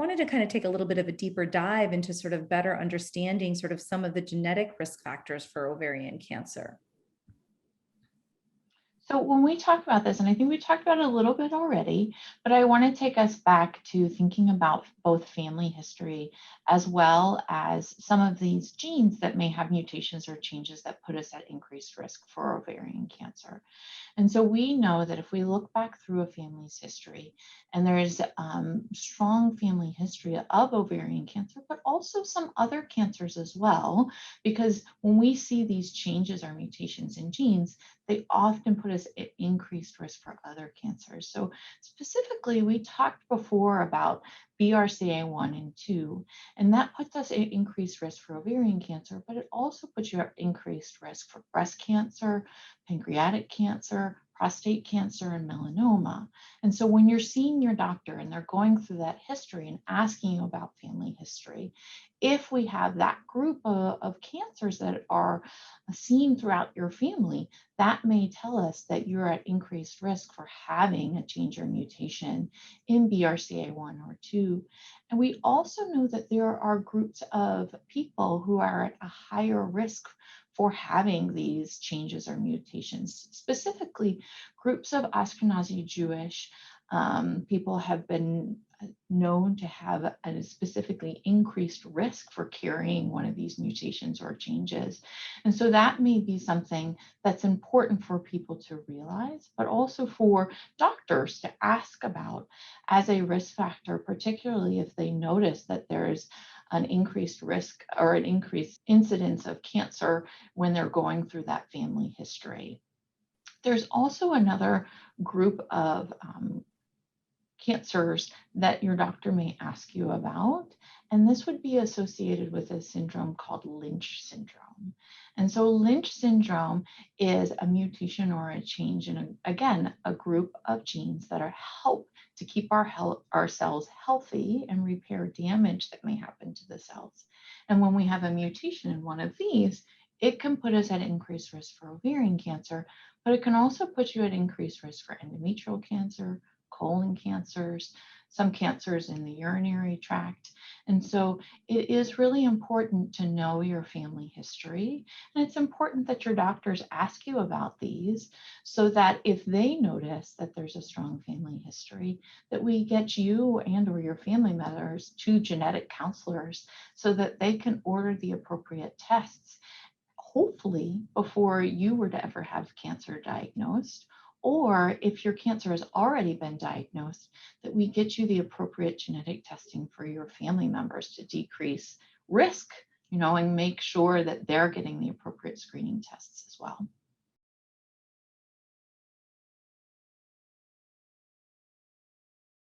wanted to kind of take a little bit of a deeper dive into sort of better understanding sort of some of the genetic risk factors for ovarian cancer. So when we talk about this, and I think we talked about it a little bit already, but I want to take us back to thinking about both family history as well as some of these genes that may have mutations or changes that put us at increased risk for ovarian cancer. And so we know that if we look back through a family's history, and there is strong family history of ovarian cancer, but also some other cancers as well, because when we see these changes or mutations in genes, they often put us at increased risk for other cancers. So specifically, we talked before about BRCA1 and 2, and that puts us at increased risk for ovarian cancer, but it also puts you at increased risk for breast cancer, pancreatic cancer, prostate cancer, and melanoma. And so when you're seeing your doctor and they're going through that history and asking you about family history, if we have that group of cancers that are seen throughout your family, that may tell us that you're at increased risk for having a change or mutation in BRCA1 or 2. And we also know that there are groups of people who are at a higher risk for having these changes or mutations. Specifically, groups of Ashkenazi Jewish people have been known to have a specifically increased risk for carrying one of these mutations or changes. And so that may be something that's important for people to realize, but also for doctors to ask about as a risk factor, particularly if they notice that there's an increased risk or an increased incidence of cancer when they're going through that family history. There's also another group of cancers that your doctor may ask you about, and this would be associated with a syndrome called Lynch syndrome. And so Lynch syndrome is a mutation or a change in, again, a group of genes that are help to keep our cells healthy and repair damage that may happen to the cells. And when we have a mutation in one of these, it can put us at increased risk for ovarian cancer, but it can also put you at increased risk for endometrial cancer, colon cancers, some cancers in the urinary tract. And so it is really important to know your family history. And it's important that your doctors ask you about these so that if they notice that there's a strong family history, that we get you and or your family members to genetic counselors so that they can order the appropriate tests, hopefully before you were to ever have cancer diagnosed, or if your cancer has already been diagnosed, that we get you the appropriate genetic testing for your family members to decrease risk, and make sure that they're getting the appropriate screening tests as well.